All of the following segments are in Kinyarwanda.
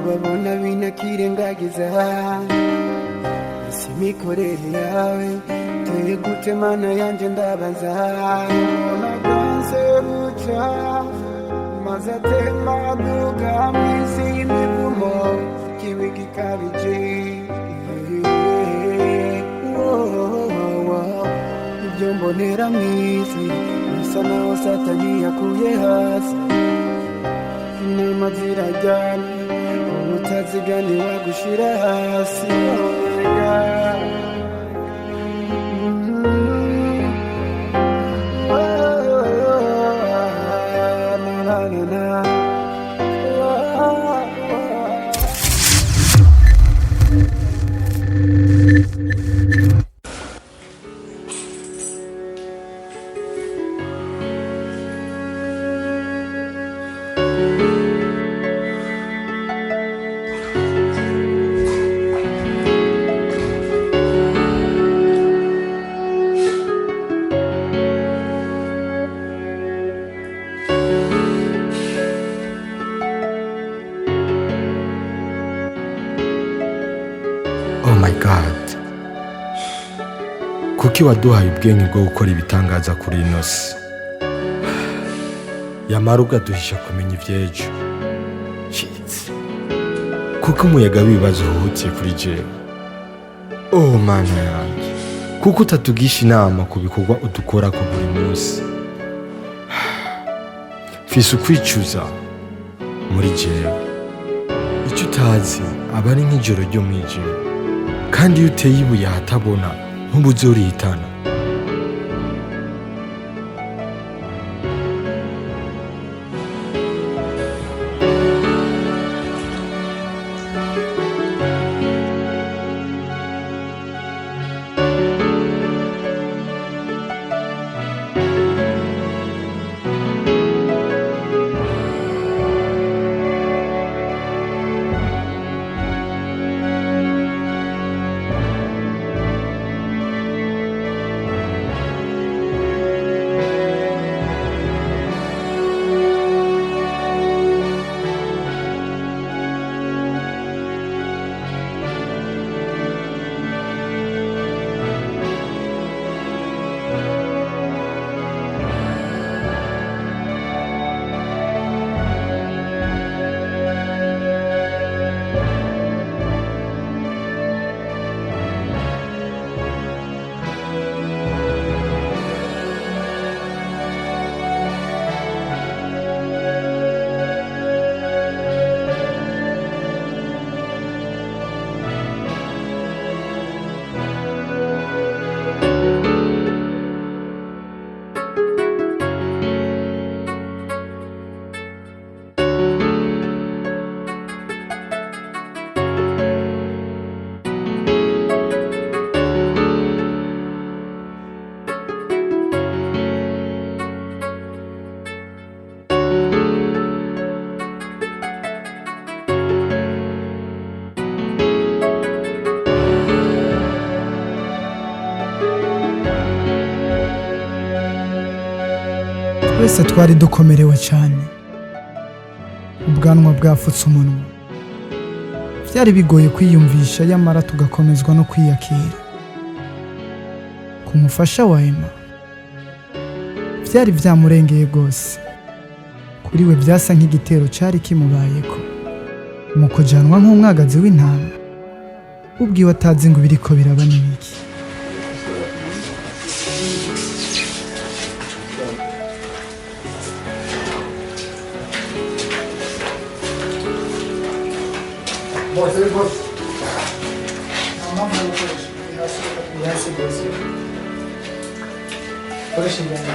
babona binakirengagiza isi mikorere yawe teye gute mana yanje ndabaza naganse buca maze atema duga mwisi y'imivumo kiwe gikabije ibyo mbonera mwisi bisa naho satani yakuye hasi inama zirajyana utazigani wagushira hasi oh my God kuki waduhaye ubwenge bwo gukora ibitangaza kuri ino si yamara ugaduhisha kumenya iby'ejo kuko umuyaga w'ibibazo uhutiye kuri jewe mana yanjye kuko utatugisha inama ku bikorwa udukora ku buri munsi mfise ukwicuza muri jewe icyo utazi aba ari nk'ijoro ryo mwijima kandi iyo uteye ibuye ahatabona ntubuze urihitana twese twari dukomerewe cyane ubwanwa bwafutse umunwa byari bigoye kwiyumvisha yamara tugakomezwa no kwiyakira ku mufasha wa Emma byari byamurengeye rwose kuri we byasa nk'igitero cyari kimubayeko mu kujanwa nk'umwagazi w'intama ubwiwe atazi ngo biriko biraba n'ibiki Boss. Mama yasi boss. Koresha ngene.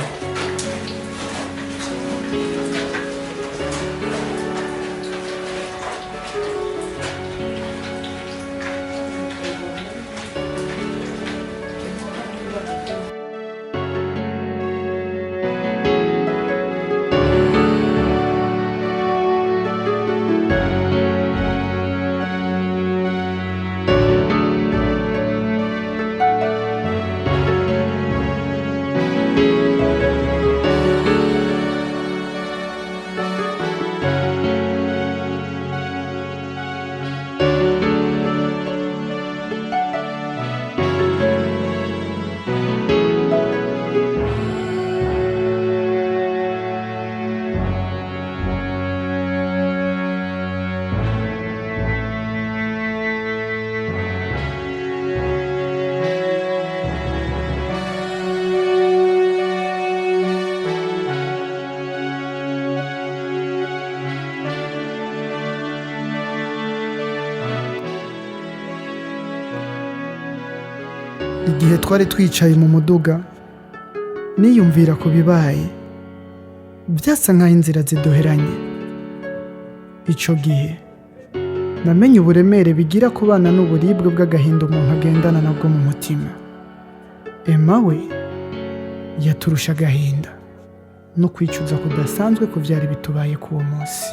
igihe twari twicaye mu muduga niyumvira ku bibaye byasa nk'aho inzira ziduheranye. Icyo gihe namenye uburemere bigira kubana n'uburibwe bw'agahinda umuntu agendana nabwo mu mutima. Emma we yaturusha agahinda no kwicuza kudasanzwe ku byari bitubaye k'uwo munsi.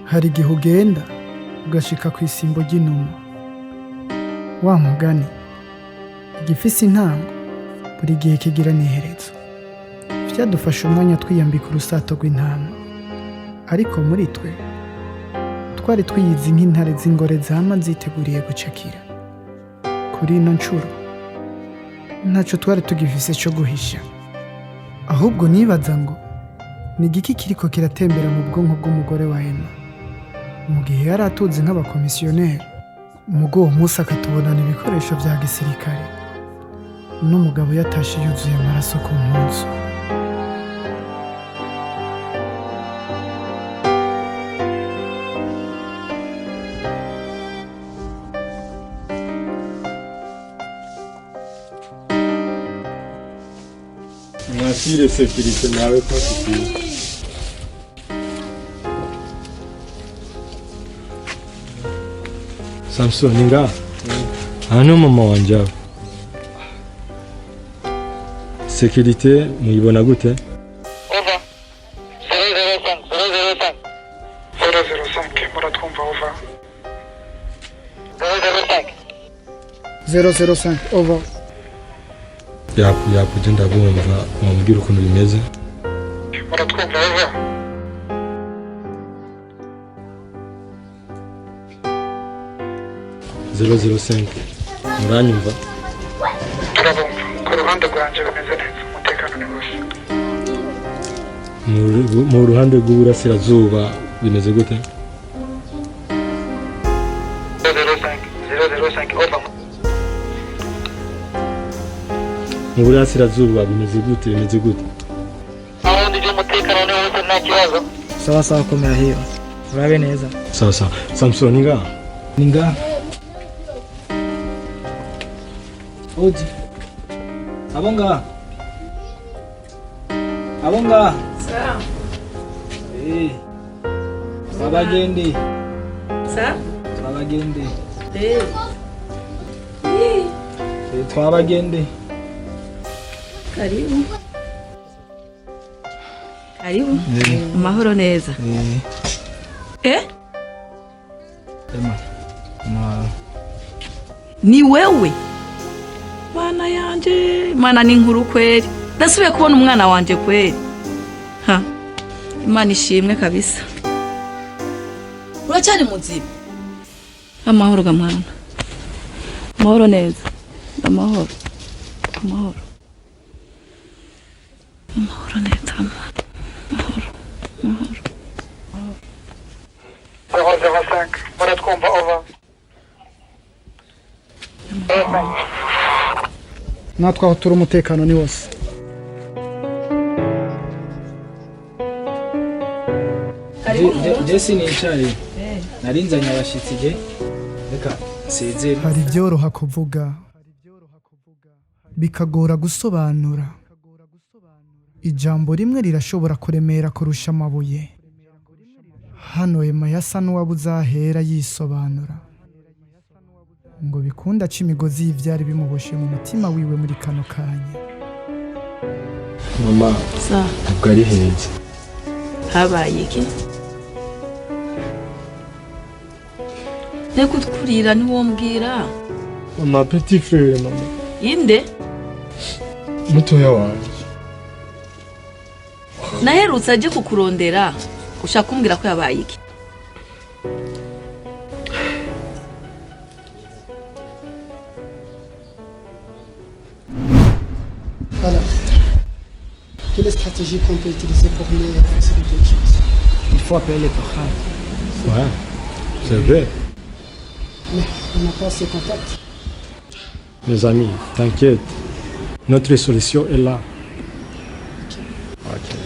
Hari igihe ugenda ugashika ku isimbo ry'inuma. Wa mugani igifise intango buri gihe kigira n'iherezo. Vyadufashe umwanya twiyambika urusato rw'intama, ariko muri twe twari twiyizi nk'intare z'ingore zama ziteguriye gucakira. Kuri ino ncuro ntaco twari tugifise cyo guhisha, ahubwo nibaza ngo ni igiki kiriko kiratembera mu bwonko bw'umugore wa Emma mu gihe yari atuzi nk'abakomisiyoneri. Mugo uwo munsi akatubonana ibikoresho vya gisirikare n'umugabo yatashe yuzuye amaraso ku mpuzu. Mwakire sekirite nawe positive. Samson nga hano mama wanje aba. Sekirite muyibona gute? Over 005 muratwumva over 005 over. Yapu genda bumva mubwira ukuntu bimeze. muratwumva over 005 muranyumva? turabumva ku ruhande rwanje bimeze neza, umutekano ni wose. Mu ruhande rw'uburasirazuba bimeze gute? 005 over. Mu burasirazuba bimeze gute? aho ndi umutekano ni wose, nta kibazo. Sawa sawa, komera hiyo. Urabe neza. Sawa. Samson nga Ninga. Oji. Abonga. Sawa. Turabagende. Sawa? Turabagende. Eh. Twabagende. Karibu. Amahoro neza. Emma. Ni wewe? Mwana yanje, mwana ni nkuru kweli. Ndasubiye kubona umwana wanje kweli. Ha. Imana ishimwe kabisa. Uracyari muzima? Amahoro ga mwana. Amahoro neza. Amahoro neza. Amahoro. 005 muratwumva over 005. Natwe aho turi umutekano ni wose. Jesse nicaye. Narinzanye abashitsi je. Reka sezere. Hari ibyoroha kuvuga bikagora gusobanura. Ijambo rimwe rirashobora kuremera kurusha amabuye. hano Emma yasa n'uwabuze ahera yisobanura ngo bikunda aca imigozi y'ivyari bimuboshe mu mutima wiwe muri kano kanya. mama ntabwo ari heza. habaye iki? reka utkurira ntiwombwira. mama petit frere mama. inde? mutoya wanje. naherutse aje kukurondera ushaka kumbwira ko yabaye iki? Voilà. Quelle stratégie qu'on peut utiliser pour les faciliter les choses? Il faut appeler les parents. Ouais, c'est vrai. Mais on n'a pas ces contacts. Mes amis, t'inquiète. Notre solution est là. Ok.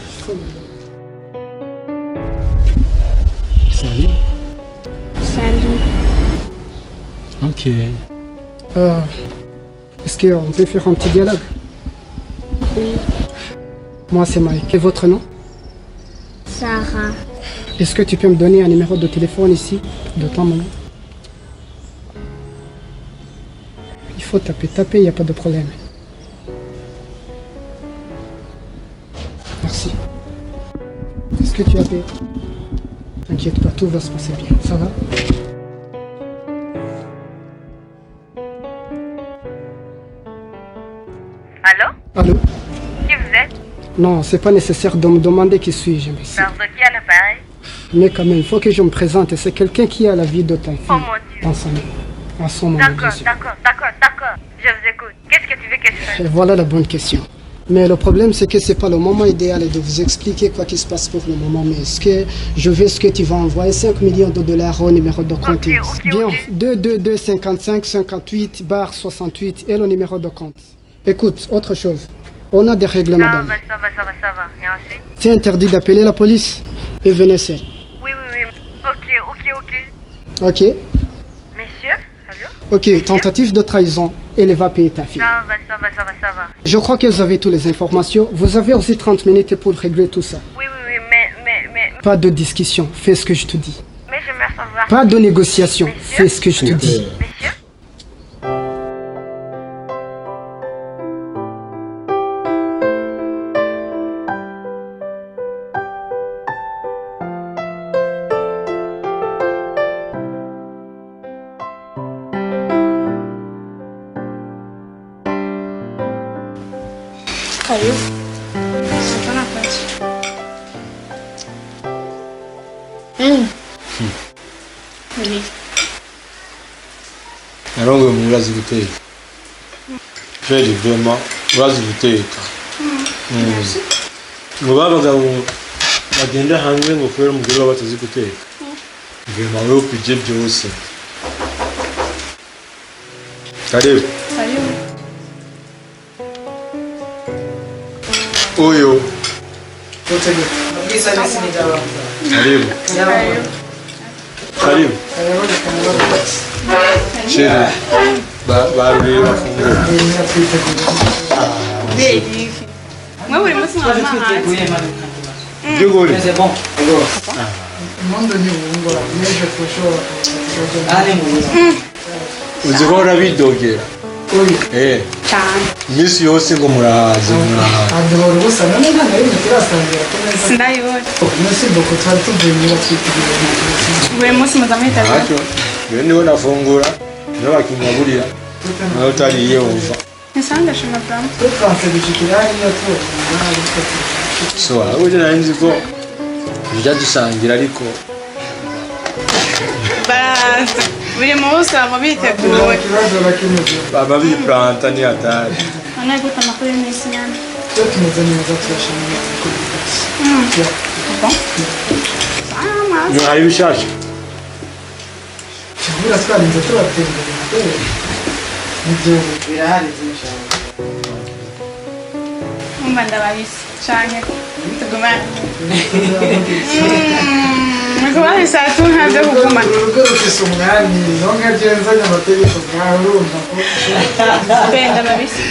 Salut. Salut. Ok. Est-ce qu'on peut faire un petit dialogue? Oui. Moi, c'est Mike. Quel est votre nom? Sarah. Est-ce que tu peux me donner un numéro de téléphone ici, de ton maman? Il faut taper, il n'y a pas de problème. Merci. Est-ce que tu as payé? T'inquiète pas, tout va se passer bien. Ça va? Allô? Allô? Qui vous êtes? Non, c'est pas nécessaire de me demander qui suis-je, mais Pardon, qui a l'appareil? Mais quand même, il faut que je me présente. C'est quelqu'un qui a la vie de ta fille. Oh mon Dieu. Dans son à son nom, D'accord, bien sûr. d'accord. Je vous écoute. Qu'est-ce que tu veux que je fasse? Et voilà la bonne question. Mais le problème, c'est que c'est pas le moment idéal de vous expliquer quoi qui se passe pour le moment. Mais ce que je veux, ce que tu vas envoyer 5 millions de dollars au numéro de compte. Ok. Bien, 222 55 58 bar 68 et le numéro de compte. Écoute, autre chose. On a des règles, Ça madame. va. Et ensuite? C'est interdit d'appeler la police et venez seul. Oui. Ok. Ok? Messieurs? Allô? Ok, tentative de trahison. Elle va payer ta fille. Ça va. Je crois que vous avez toutes les informations. Vous avez aussi 30 minutes pour régler tout ça. Oui, mais... Pas de discussion. Fais ce que je te dis. Mais j'aimerais savoir... Pas de négociation. Fais ce que je te dis. Messieurs? Caiu? Só tá na frente. Ali. narongoye mu urazi guteka. Feri vraiment urazi guteka. Ngo babagabo bagenda hanze ngo kubera umugore wabo batazi guteka. Vraiment wewe kuje byose. Karibu. Saiu? Oyo. Saiu. Karibu. Chéri. Barulira bafungura. Delícia. Moi, oui, moi, c'est normal. Jogori. Mais c'est bon. Uzigora bidogera. Cyane. Imisi yose ngo murahaze. Sindayibona. Buri munsi muza muhita Ntacyo. Iyo niho nafungura. Niho bakinyagurira. Naho utariye wumva. Nisanga shima bram. So ahubwo nari nzi ko njya dusangira ariko Baraza. Buri munsi aba biteguwe. baba biplanta ni hatari. None guta amakuru y'imisi nyane. Iyo hari ibishasha. Umva ndababise. Canke tugumane. Mukubane saa tu hanze kugumana. Benda babise.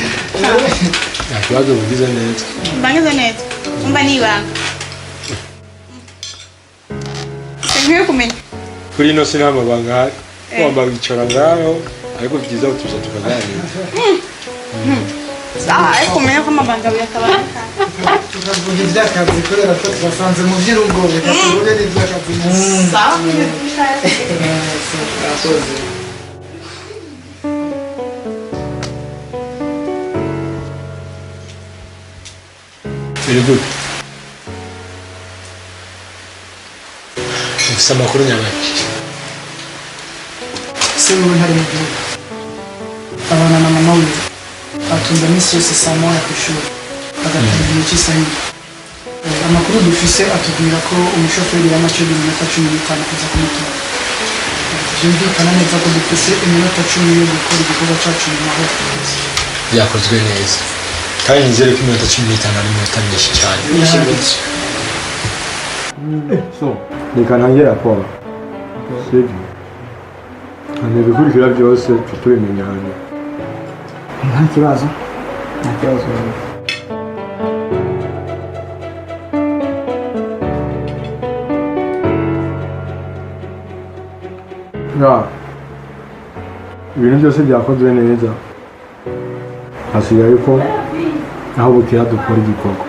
Nta kibazo bugize neza. Mbangize neza. Umva nibanga. nkwiye kumenya kuri ino si n'amabanga ahari wamba wicara ngaho ariko byiza tuza tukaganira sawa ariko umenya ko amabanga biyakabaka turavuga iby'akazi kubera ko twasanze mu by'urugo reka tuvuge n'iby'akazi sawa biri gute ufise amakuru nyabaki se wowe ntari mu gihugu abana na mama wiwe atunze iminsi yose saa moya ku ishuri agataha igihe cy'isaha imwe amakuru dufise atubwira ko umushoferi yamaceje iminota 15 kuza kumutora byumvikana neza ko dufise iminota 10 yo gukora igikorwa cyacu mu mahoro byakozwe neza kandi nizere ko iminota 15 ari iminota myinshi cyane so reka ntange raporo sibyo kandi ibikurikira byose tubimenya hano nta kibazo ibintu byose byakozwe neza hasigaye ko aho bukera dukora igikorwa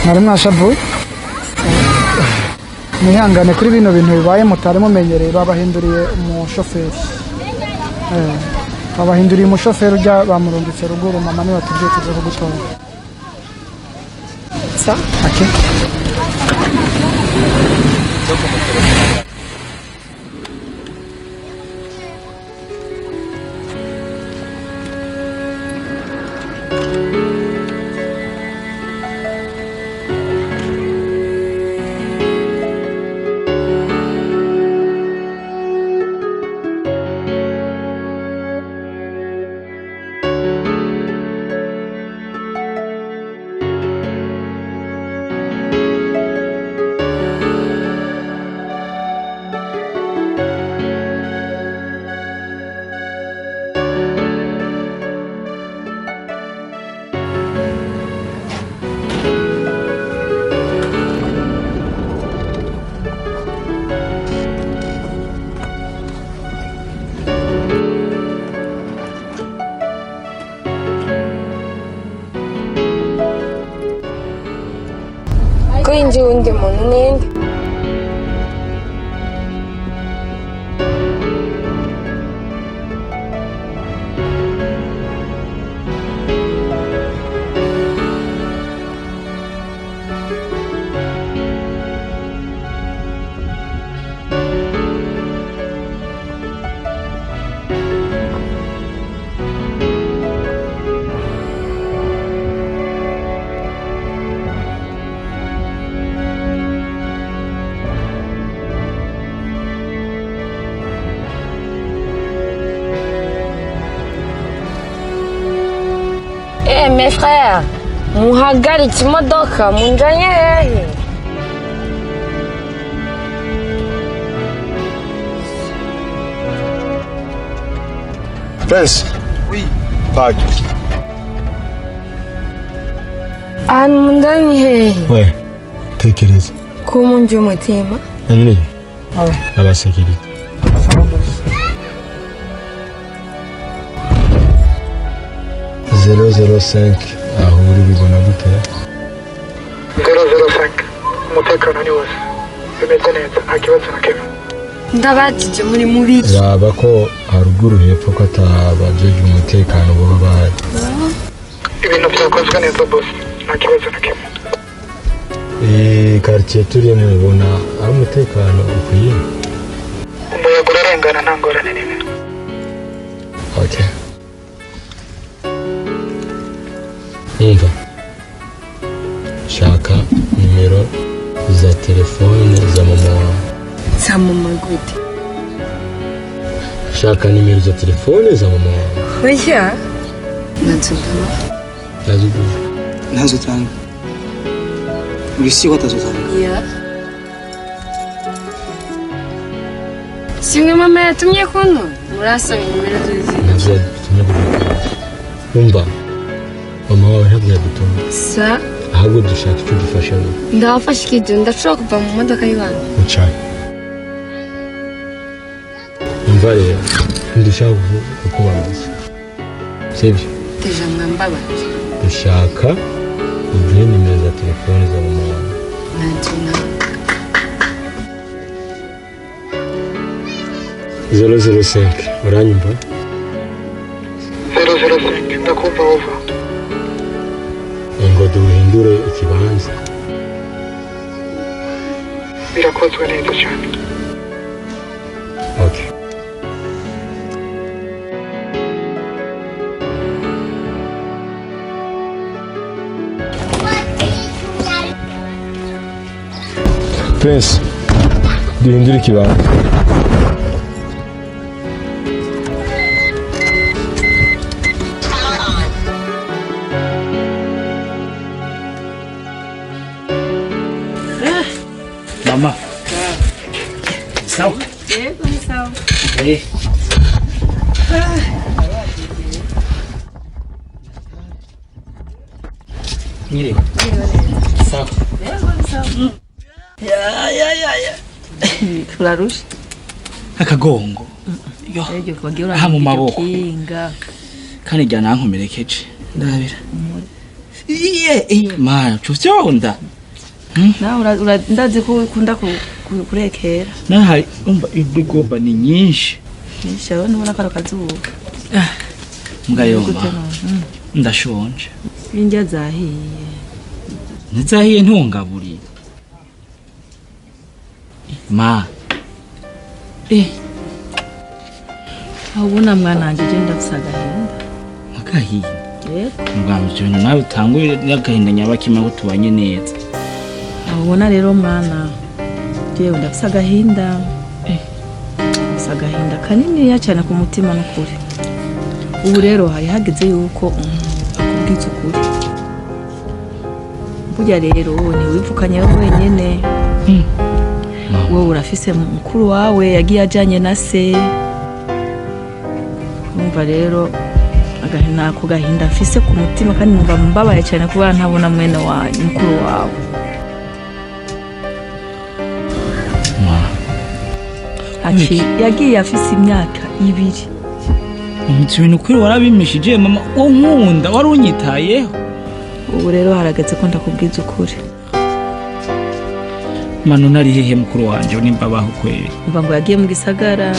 mwari mwashavuye mwihangane kuri bino bintu bibaye mutari mumenyereye babahinduriye umushoferi babahinduriye umushoferi ujya bamurungitse ruguru mama niwe atubwiye kuza kugutora sa ake kwinjira undi muntu ninde mes frères, muhagaritse imodoka munjanye hehe? Prince. Oui. Park. Ahantu munjanye hehe? We, tekereza. Ko munje umutima? Nani? Abasekirite. 005 aho uri bibona gute? 005 umutekano ni wose bimeze neza nta kibazo na kimwe ndabatije muri mubiki raba ko haruguru hepfo ko atabajeje umutekano baba bahari. ibintu byakozwe neza bosi nta kibazo na kimwe. Quartier turimo ubona ari umutekano ukwiye. umuyaga urarengana nta ngorane n'imwe. Okay. Umva, shaka nimero za telefone za mama wawe. za mama gute Shaka nimero za telefone za mama wawe. oya nazutama ntazotanga urisi watazotanga ya simwe mama yatumye kuno murasaba nimero zuzi Navyo yadutumye kugutora. Umva, mama wawe ntabwo yadutumye. sa Ahubwo dushaka icyo dufasha we. ndabafasha ikijo ndashobora kuva mu modoka y'ibanga Ucaye. Umva rero, ndushaka kukubabaza. Sibyo? deja mwambabaje Dushaka uduhe nimero za telefone za mama wawe. najuna 005 uranyumva? 005 ndakumva wova. Ngo duhindure ikibanza. birakozwe neza cyane. Okay. Prince, duhindure ikibanza. mama sawa yego ni sawa. nyire sawa turarusha akagongo yo ege kubagira aha mu maboko kinga kandi jya nankomerekeje ndabira iye mana cyuvyonda nawe ndazi ko ukunda kurekera nahari umva ibigomba ni nyinshi nishawe nubona karo kazuba mbwa yomba ndashonje indya zahiye ntizahiye ntungaburi ma ubona mwana wanjye ugenda afise agahinda agahinda yego mbwamije nawe utanguye n'agahinda nyabakima ko tubanye neza ubona rero mwana jewe ndafise agahinda afise agahinda kaniniya cyane ku mutima n'ukuri ubu rero hari hageze yuko akubwiza ukuri burya rero ntiwipfukanye wenyene wowe urafise mukuru wawe yagiye ajanye na se numva rero agahinda ku gahinda afise ku mutima kandi numva mbabaye cyane kuba ntabona mwene wanyu mukuru wawe ati yagiye afise imyaka 2 ibintu ukuri warabimishije mama wo nkunda wari unyitayeho ubu rero harageze ko ndakubwiza ukuri manu nari hehe mukuru wanje nimba baho kweli umva ngo yagiye mu gisagara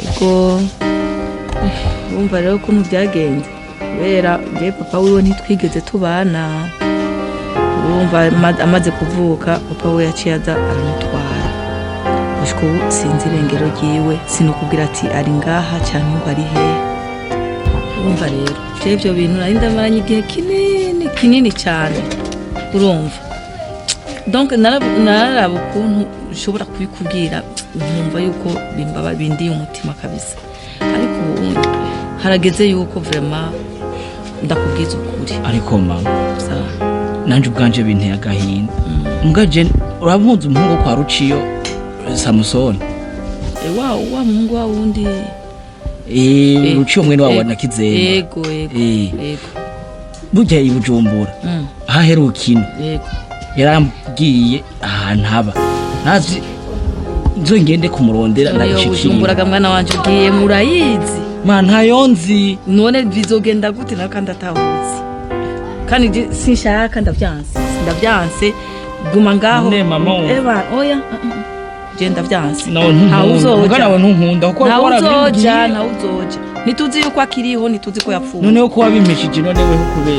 yego umva rero ukuntu byagenze kubera je papa wiwe ntitwigeze tubana umva amaze kuvuka papa we yaciye aza aramutwara ushiko sinzi irengero ryiwe sinukubwira ati ari ngaha cyane ngo ari hehe umva rero je ibyo bintu nari ndamaranye igihe kinini cyane urumva donc nararaba ukuntu ushobora kubikubwira nkumva yuko bimbaba bindiye umutima kabisa ariko ubu harageze yuko vraiment ndakubwiza ukuri ariko mama nanje ubwanje binteye agahinda mugaje uramuzi umuhungu kwa Ruciyo Samusoni wa muhungu wa wundi Ruciyo mwene wawe na Kizemba yego burya i Bujumbura aherukino yarambwiye ahantu haba nazi nzongende kumurondera ndashikira Bujumbura mwana wanje ugiye murayizi ntayonzi none bizogenda gute nakandi atahuzi kandi sinshaka ndavyanse guma ngaho ne mama eba oya je ndavyanse nawe ntawe ntunkunda uzoja nawe ntunkunda kuko ntawe warabibwiye. uzoja ntawe uzoja ntituzi yuko akiriho ntituzi ko yapfuye noneho ko wabimpeshije noneho kubera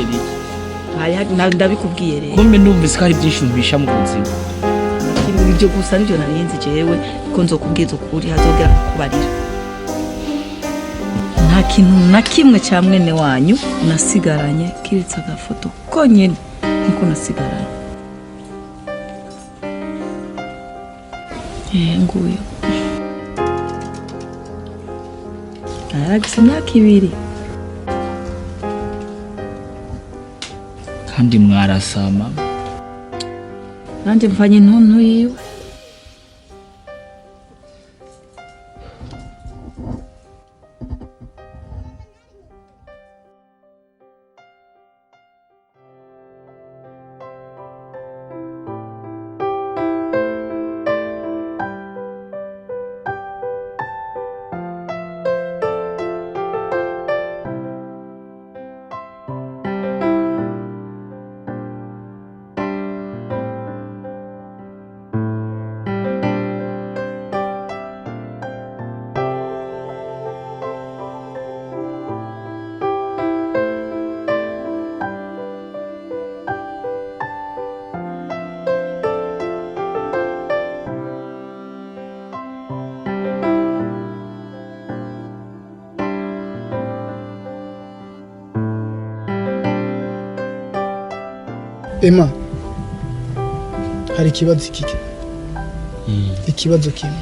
iki ndabikubwiye rero kumbe numvise ko hari byinshi ubisha mu buzima ibyo gusa nibyo narinzi jewe ko nzokubwiza ukuri hazogera kubarira nta kintu na kimwe cya mwene wanyu nasigaranye kiretse agafoto konyine niko nasigaranye nguyu aragise imyaka 2 kandi mwarasama nanjye mvanye intuntu yiwe Emma, hari ikibazo kike ikibazo kimwe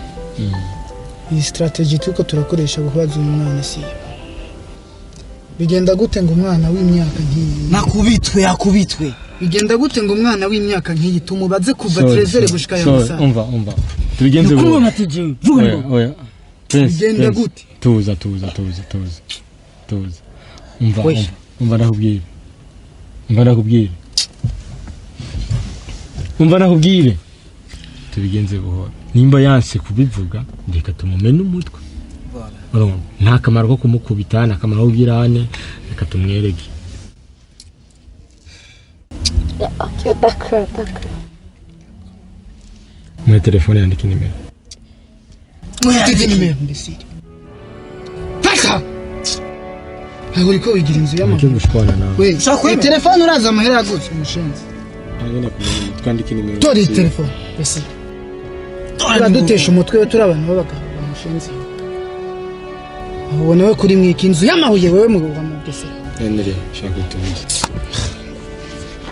iyi strategy tuko turakoresha guhaza umwana si bigenda gute ngo umwana w'imyaka nk'iyi yakubitwe bigenda gute ngo umwana w'imyaka nk'iyi tumubaze kuva trezere gushika ya musa umva tubigenze vuga matije oya bigenda gute tuza umva nakubwire tubigenze buhoro nimba yanse kubivuga reka tumumene umutwe nta kamaro ko kumukubita nta kamaro ko girane reka tumwereke mu telefone yandika nimero mwandike nimero ndisi paka aho liko wigira inzu y'amaguru gushwana nawe we telefone uraza amahera yagutse umushenzi twandike nimero tori telefone ese turadutesha umutwe we turi abantu b'abagabo bamushenzi ubona we kuri mwiki inzu y'amahuye wewe mu bamugese nere shaka tundi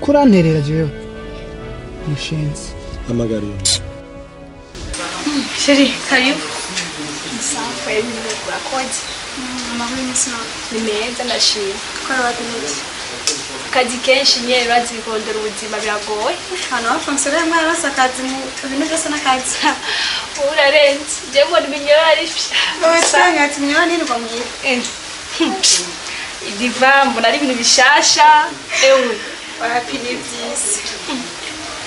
kuranterera jewe mushenzi amagari Sheri, karibu. Sawa, mimi urakoze. Amahoro n'isano. Ni meza ndashima. Tukora bagenzi. Akazi kenshi nyene urazi bikondera ubuzima biragoye. Hano bafonksiyoneri mwe basakazi mu bintu byose n'akazi. Urarenze. Je mbona ibinyoro ari fye. Usanga ati mnyoro nini kwa mwiye? Idiva mbona ari ibintu bishasha. Ewe, wapi ni byisi.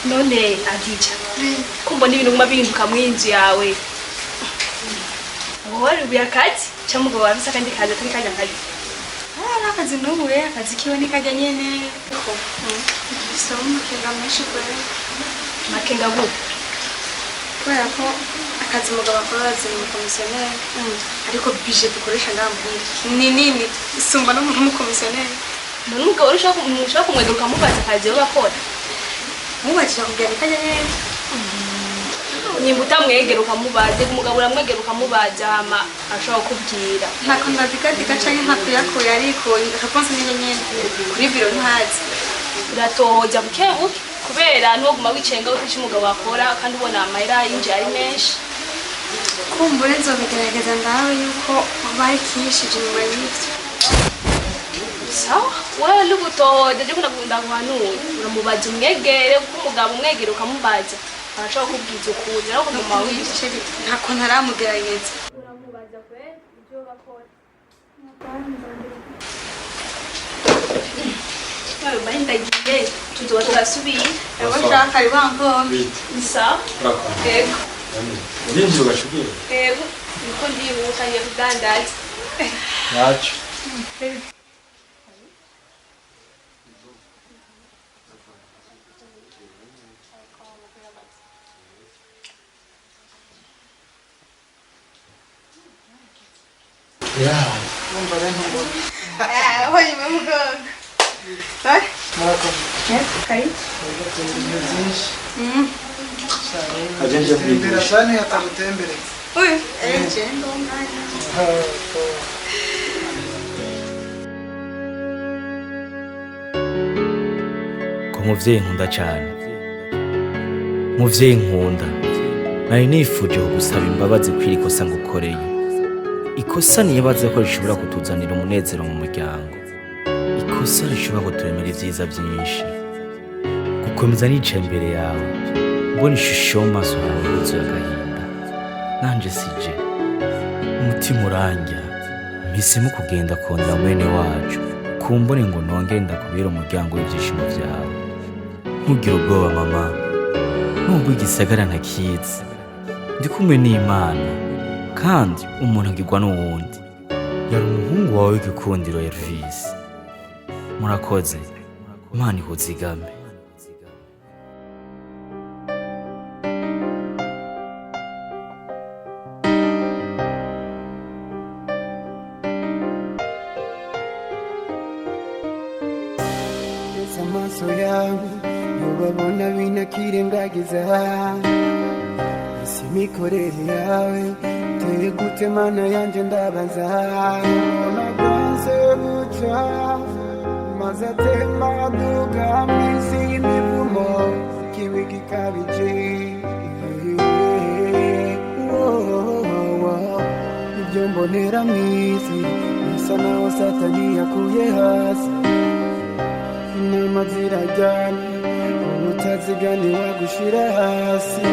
None Adija. Kumbona ibintu nguma bihinduka mwinzu yawe. Wari ubiyakazi cyangwa ngo wabisa kandi kaza kuri kajya kazi. Akazi n'ubuye akazi kiwe ni kajya nyene. Bisaba makenga menshi kwere. Makenga bu. Kubera ko akazi mugabo akora mu komisiyoneri. Ariko budget dukoresha ndambwira. Ni nini isumba no mu komisiyoneri. None umugabo urashaka kumweduka mubaza akazi yo bakora. Mubajije kugira kajya nyene. Nimba utamwegera ukamubaza umugabo uramwegera ukamubaza hama ashobora kubwira ntako ndabigadika canke ntakuyakuye ariko akaponse nyene kuri biro ntazi uratohoja bukebuke kubera ntuguma wicenga uko umugabo akora kandi ubona amahera yinjiye ari menshi kumbure nzobigerageza ndawe yuko bari kishije nyuma y'ivyo sawa wewe lugutohoja je kunagunda guhanura uramubaza umwegere kuko umugabo umwegera ukamubaza arashaka kubwiza ukuri ariko mama wice ntako ntaramugerageza uramubaza kwe ibyo bakora Sabe bainda giye tuzoba turasubira abashaka ari bankombe bisa yego ndinjye ugashugiye yego niko ndibuka ngiye kudandaza yacu Wumva rero ntubona. Oye, vamos con. ¿Sabes? Murakoze. Karibu. Ibintu byinshi. Agende Tembera cyane atabutembere. Uyu, ngendo ngana. Ko muvyeyi nkunda cyane. Muvyeyi nkunda. Nari nifuje gusaba imbabazi kwiri kosa ngukoreye. Ikosa nibaze ko rishobora kutuzanira umunezero mu muryango. Ikosa rishobora kuturemera ivyiza byinshi. Gukomeza nicaye imbere yawe. Mbona ishusho mu maso yawe yuzuye agahinda. Nanje sije. Umutima urangya. Mpisemo kugenda kondera mwene wacu. Kumbone ngo nongere ndakubera umuryango w'ibyishimo byawe. Ntugire ubwoba mama. Nubwo igisagara ntakizi. Ndi kumwe n'Imana. Kandi umuntu agirwa n'uwundi. Yari umuhungu wawe w'igikundiro Elvis. Murakoze. Imana ihuzigame. Amaso yawe ntubabona binakirengagiza isi imikorere yawe teye gute mana yanjye ndabaza naganze guca maze atemba aduga mw'isi y'imivumo kiwi gikabije ibyo mbonera mw'isi bisa naho satani yakuye hasi inama zirajyana ubutazigani wagushira hasi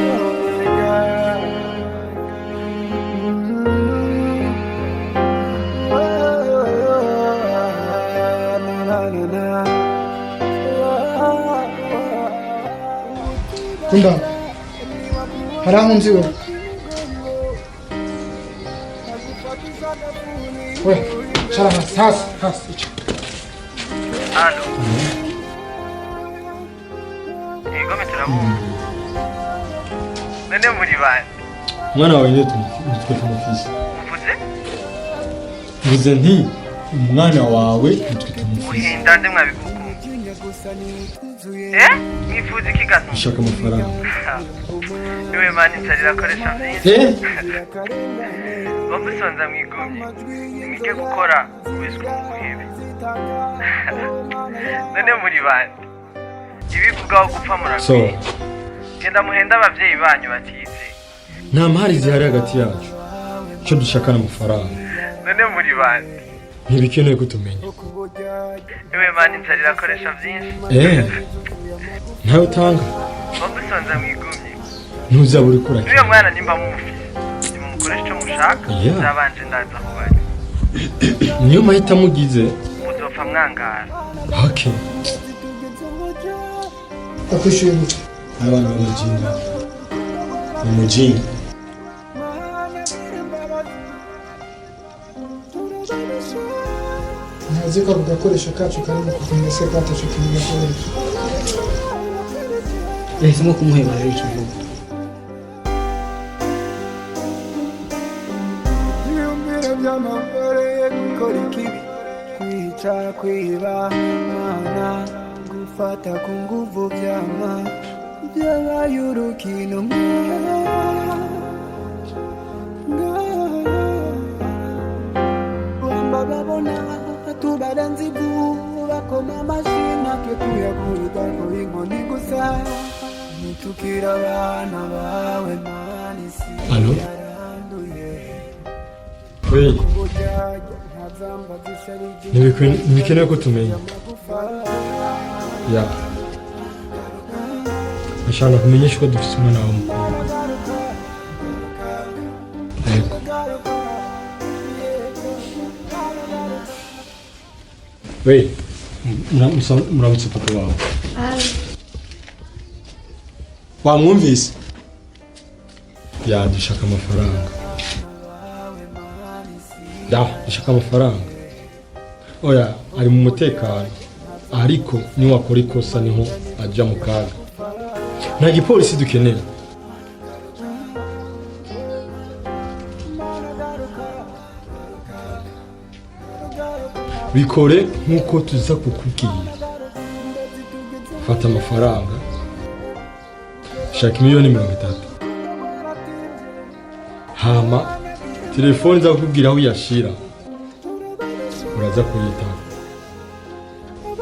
Kunda. Haramu nzi wewe. Wewe, chara hasi. Allo. Ego metramu. Nende muri bane. Mwana wawe nitwe tumufise. Mvuze? Mvuze nti umwana wawe nitwe tumufise. Uhinda nde mwabikuku. Mwifuza iki gato? Ushaka amafaranga. Niwe mani ntarira koresha byinshi. Bamusonza mwigomye. Nimike gukora kubiswa muhebe. None muri bane. Ibivugaho gupfa murabizi. Genda muhenda abavyeyi banyu batize. Nta mpari zihari hagati yacu. Cyo dushaka n'amafaranga. None muri bane. Ntibikenewe kutumenya. Niwe mani ntarira koresha byinshi. Ntawe utanga. Bamusonza mwigomye. Ntuzabura ukora. Niyo mwana nimba mufise. Nimumukoresha icyo mushaka. Zabanje ndaza aho bari. Niyo mahitamo ugize. Muzopfa mwangara. Okay. Akushuye muto. Abana b'amajinga. Umujinga. Ntazi ko agakoresho kacu kari mu kuvunga se katacyo k'igakoresho. Yahisemo kumuheba rero icyo gihe. Ibiro by'amagoreye gukora ikibi kwica kwiba mana gufata ku nguvu byama byabaye urukino wamba babona tubaranzi bakoma amashina twe tuyakuruta ngo inkoni gusa nitukira abana bawe mani si Allo? Oui. Ntibikenewe ko tumenya. Ya. Ashaka kumenyesha ko dufite umwana wawe mukuru. Yego. We, muramutse papa wawe. Wamwumvise? Ya, dushaka amafaranga. Dushaka amafaranga. Oya, ari mu mutekano. Ariko niwakora ikosa niho ajya mu kaga. Nta gipolisi dukeneye. bikore nk'uko tuza kukubwira. Fata amafaranga, shaka 1,30,000. Hama telefone za kukubwira aho yashira, uraza kuyitaba.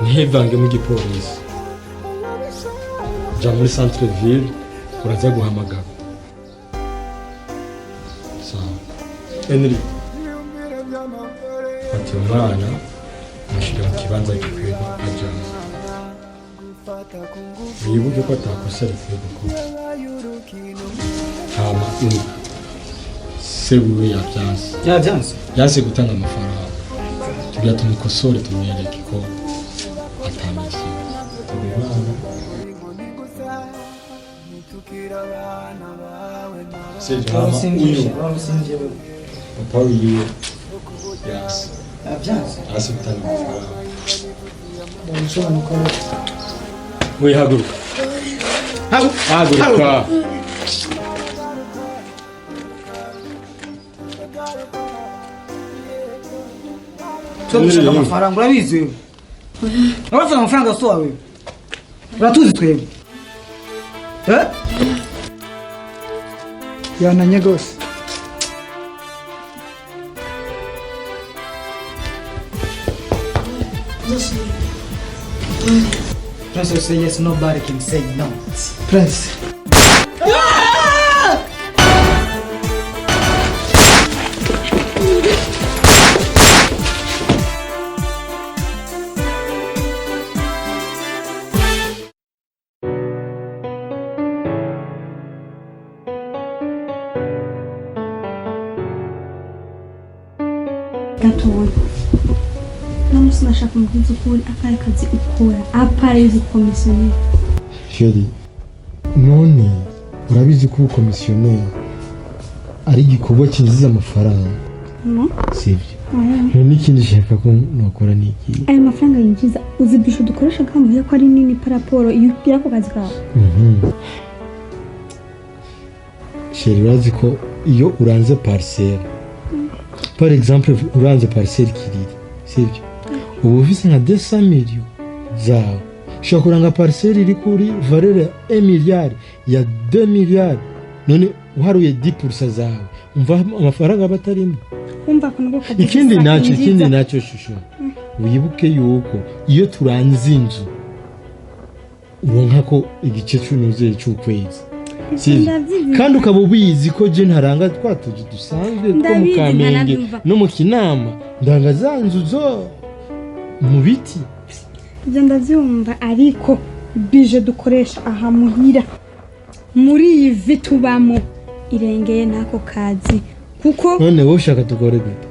Ntivange mu gipolisi, ja muri centre ville, uraza guhamagara. Henry, fata umwana mushyira mu kibanza gikwiye ajyamo. Wibuke ko atakosa rikwiye gukora. Hama se wiwe yabyanse gutanga amafaranga. Tugira tumukosore tumwereke ko atameze. Papa wiwe yasi gutanga amafaranga. We haguruka. Haguruka. Tugushaka amafaranga urabizi. Urafata amafaranga so wawe. Uratuzi twebwe. Yananye gose. Prince say yes, nobody can say no. Prince. Gatoya. None sinashaka mukunzi ukuri akaye kazi ukora apareze komisiyoneri. Sheri, none urabizi ko ubukomisiyoneri ari igikorwa kinjiza amafaranga? No. Sivyo. None ikindi shaka ko nokora niki? Ayo mafaranga yinjiza uzibisho dukoresha kamuye ko ari nini paraporo iyo ko kazi kawe. Sheri, urazi ko iyo uranze parcelle, par exemple uranze parcelle kiriri, sivyo? Ubu ufise nka 200 millions zawe, ushobora kuranga parcelle iri kuri valeur ya 1 milliard, ya 2 milliards, none uharuye 10% zawe, umva amafaranga batarimo. Umva kunuko ikindi nacyo shusho, wibuke yuko iyo turanze inzu uronka ko igice cy'unuze cy'ukwezi, kandi ukaba ubizi ko je ntaranga twatuje dusanzwe two mu Kamenge no mu Kinama, ndanga zanzu zo mu biti. Ibyo ndavyumva, ariko bije dukoresha aha muhira muri ivi tubamo irengeye nako kazi, kuko none wowe ushaka tugore gute?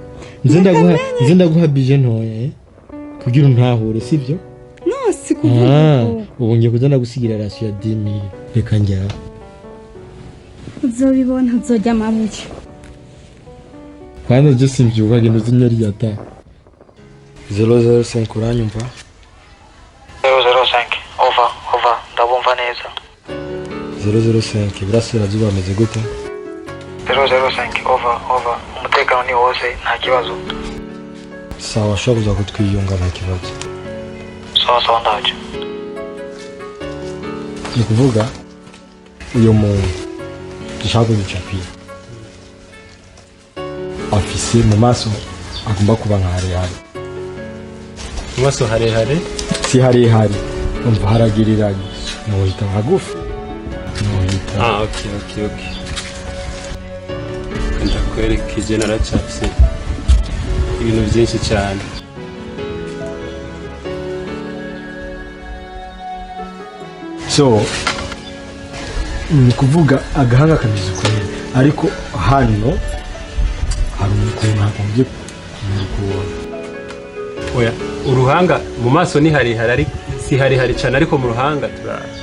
Nze ndaguha bije ntoya kugira untahure, sivyo? No, sikuvuga ubu ngiye kuzana gusigira ratio ya 10,000. Reka njya uzobibona, uzojya amabuye. Kandi je simvyuka gendo zinyari yata 005 uranyumva? 005 over ndabumva neza. 005 burasirazuba ameze gute? 005 over umutekano ni wose nta kibazo. Sawa, shaka kuza kutwiyunga nta kibazo. Sawa ndaje. Ni kuvuga uyo muntu dushaka gucapira afise mu maso agomba kuba nka harehare. Mu maso harehare? Si harehare, umva haragiriranye, muhita hagufi. Okay. Ndakwerekeje naracapse ibintu byinshi cyane. So ni kuvuga agahanga kameze ukuntu, ariko hano hari ukuntu hagombye kumurukura. Oya, uruhanga mu maso ni harehare, ariko si harehare cyane, ariko mu ruhanga turaje.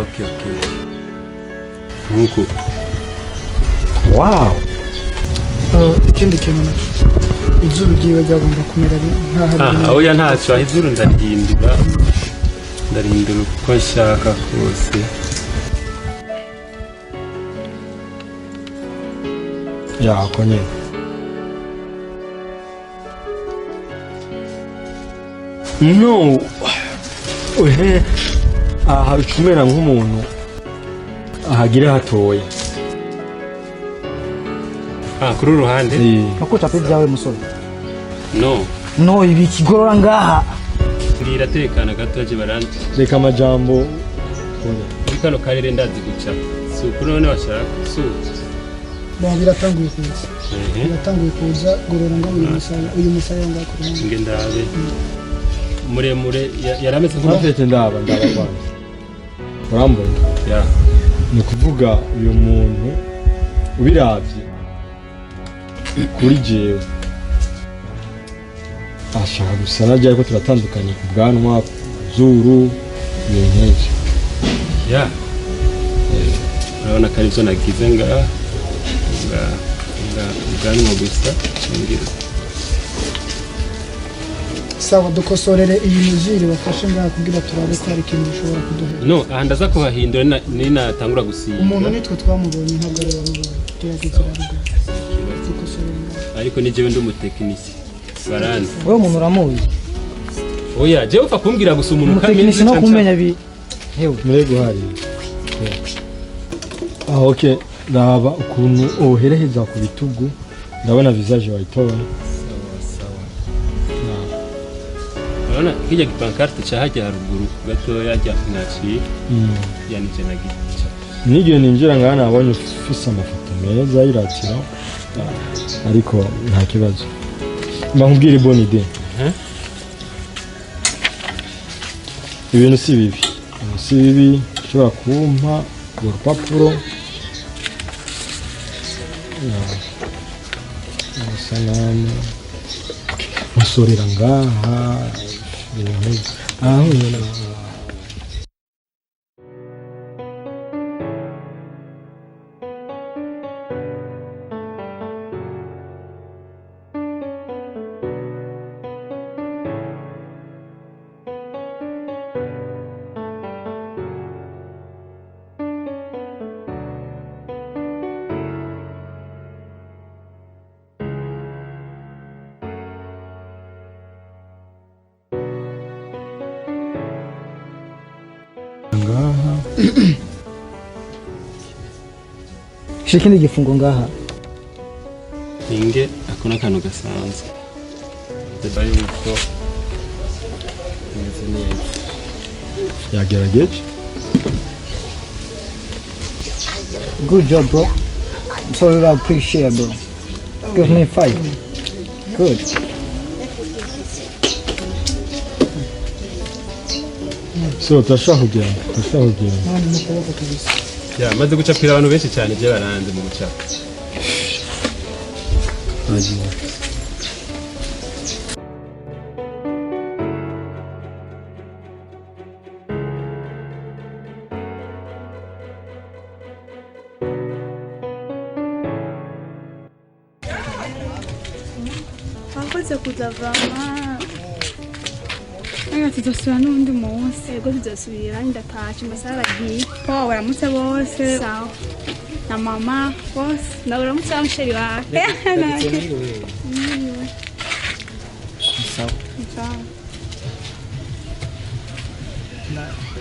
Okay. Nkuko. Wow. Ikindi kintu nacyo, izuru ryiwe ryagomba kumera nkaho. Oya ntacyo, izuru ndarihindura uko nshaka kose. Ya, konye. no ohe aha icumera nk'umuntu ahagira hatoya kuri uruhande nakuca pe byawe musore no ibi kigorora ngaha mbwira tekana gato aje barandi reka amajambo muri kano karere ndazi guca si ukuri none washaka si biratanguye kuza gorora ngo uyu musaya ngako nge ndabe muremure yarameze nk'umufete ndaba kwanza urambona ni kuvuga uyu muntu ubiravye kuri jewe ashaka gusa najya ariko turatandukanye ku bwanwa zuru ibintu nk'ivyo urabona ko arivyo nagize ngaha ubwanwa gusa ngira sawa dukosorere iyi muziri bafashe ngaha kugira turabe ko hari ikintu gishobora kuduhera no aha ndaza kubahindura ni natangura gusiga umuntu nitwe twamubonye ntabwo ari wamubonye gerageza uraruga ariko ni jewe ndi umutekinisi baranzi wewe umuntu uramuzi oya jewe upfa kumbwira gusa umuntu umutekinisi no kumenya bi hewe murego hari okay raba ukuntu ohereheza ku bitugu ndabona visage wayitora urabona kijya gipankarte cyahajya haruguru gatoya ajya mwaciye yanije na gica n'igihe ninjira ngaha nabonye ufise amafoto meza yiratira ariko nta kibazo mbakubwire bonne idée ibintu si bibi ushobora kumpa urupapuro amasanamu musorera ngaha aho shikindi gifungo ngaha inge akona kantu gasanzwe ndabaye uko yagerageje good job bro I'm sorry I appreciate bro give me 5 good so tashahugera maze gucapira abantu benshi cyane je baranze mu gucapa wakoze kuzavama tuzosubira n'undi munsi ego tuzosubira ndatashe amasaha aragiye po baramutse bose sawa na mama bose nawe uramutse wa musheri wawe sawa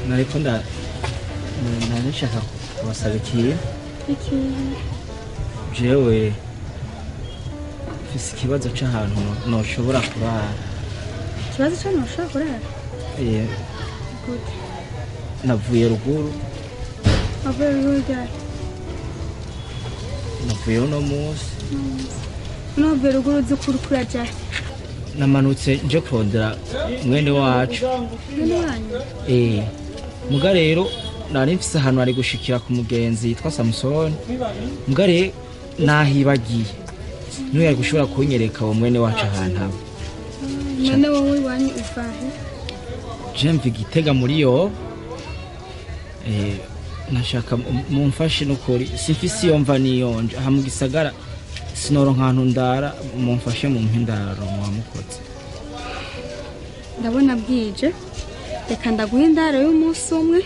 nariko nshaka kubasaba ikintu jewe mfise ikibazo c'ahantu noshobora kurara ikibazo cyane ushaka kurara navuye ruguru navuye uno munsi navuye ruguru uzi kuri kuraja namanutse nje kurondera mwene wacu muga rero nari mfise ahantu ari gushikira ku mugenzi yitwa Samusoni muga rero nahibagiye niwe yari gushobora kunyereka uwo mwene wacu ahantu aba mwene wowe wanyu ufahe jemve Gitega muri yo nashaka mumfashe nukuri simfise iyo mva niyonje aha mu gisagara sinoronka ahantu ndara mumfashe mu mpindaro mwamukoze ndabona bwije reka ndaguha indaro y'umunsi umwe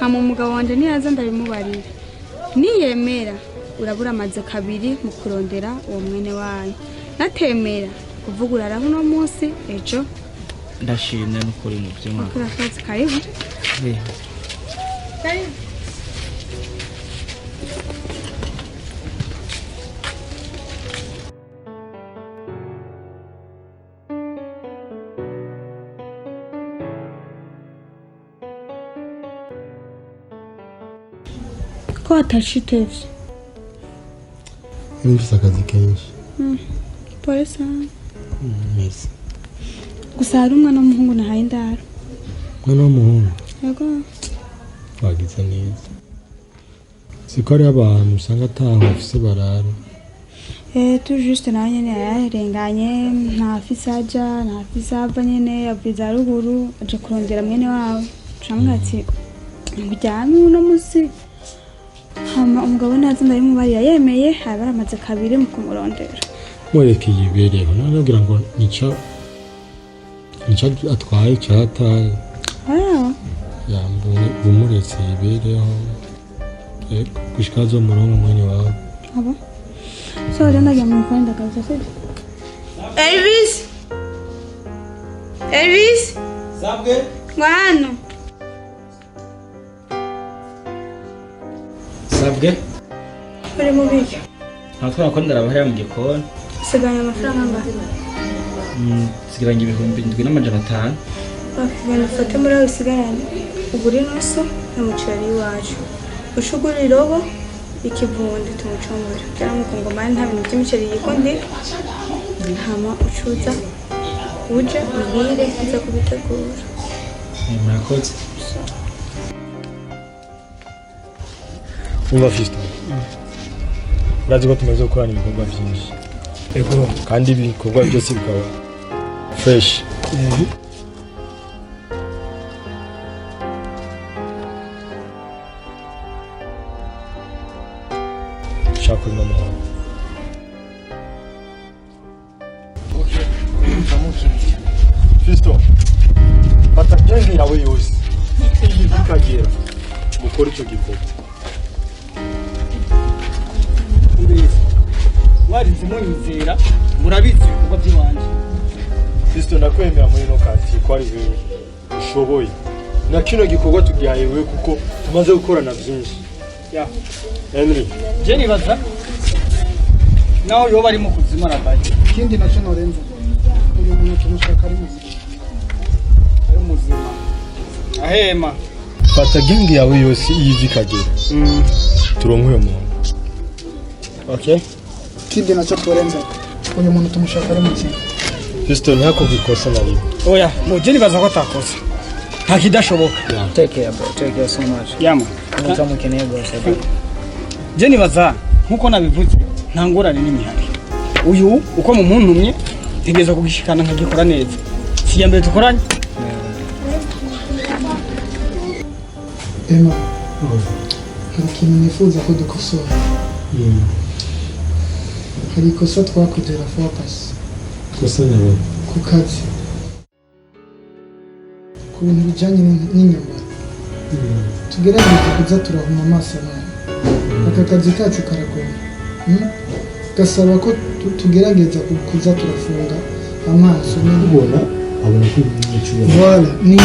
hama umugabo wanje niyaza ndabimubarira niyemera urabura amaze kabiri mu kurondera uwo mwene wayo natemera kuvuga uraraho uno munsi ejo ndashimye n'ukuri mu byuma Kuri akazi karibu. Karibu. Ko atashitevye. Nifise akazi kenshi. Pole sana. Merci. Gusa hari umwana w'umuhungu nahaye indaro. Mwana w'umuhungu. Yego. Wagize neza. Siko ari abantu usanga ataha bafise barara. Tu juste nawe nyene yararenganye ntafise aja ntafise ava nyene yavuze ruguru aje kurondera mwene wawe. Camwe ati njyame uno musi. Hama umugabo nazi ndabimubariye yemeye baramaze kabiri mu kumurondera. Mwereke yibereho nabwira ngo nica atwaye cyataye. Yambuye umuretse yibereho. Kushikazo murongo mwenye wawe. Abo. So rero ndagiye mu kwenda kaza se. Elvis. Elvis. Sabwe. Ngwano. Sabwe. Uri mu biki? Natwara ko ndarabahera mu gikoni. Siganya amafaranga ngahe? Sigiranye 7,500. Bakigana ufate muri aho sigaranye. Ugure nusu n'umuceri wacu. Ushugura irobo ikivundi tumucomora. Cyangwa kongomani nta bintu by'imiceri yikundi. Hama ucuza uje muhire nza kubitegura. Murakoze. Umva Fisto. Urazi ko tumaze gukorana ibikorwa byinshi. Ego kandi ibikorwa byose bikaba fresh. Shaka mama. Okay. Fisto. Fata gengi yawe yose. Iyi bikagera. Mukora icyo gikorwa. Warinze munyizera murabizi ibikorwa by'iwanje. Fisto nakwemera muri no kati ko ari wewe ushoboye. Na kino gikorwa tugihaye wewe kuko tumaze gukorana byinshi. Ya. Henry. Je nibaza naho yoba ari mu kuzima rabaye. Ikindi nacyo norenza. Uyu muntu tumushaka ari muzima. Ari muzima. Ahema. Fata gengi yawe yose yivi kagera. Turonke uyo muntu. Okay? Ikindi nacyo tworenza. Uyu muntu tumushaka ari muzima. Fisto ntako bikosa na rimwe. Oya, je nibaza ko atakosa. Nta kidashoboka. Take care bro, take care so much. Yama. Nzamukeneye gose. Je nibaza nkuko nabivuze nta ngorane n'imihari. Uyu uko mu muntumye ntegeza kugishikana nkagikora neza. Si ya mbere tukoranye. Emma. Hari ikintu nifuza ko dukosora. Hari ikosa twakoze Focus. Kosa nyawe. Ku kazi. Ku bintu bijyanye n'inyama. Tugerageze kuza turahuma amaso abantu. Aka kazi kacu karagoye. Gasaba ko tugerageza kuza turafunga amaso. Ubona abona ko ni Voilà, ni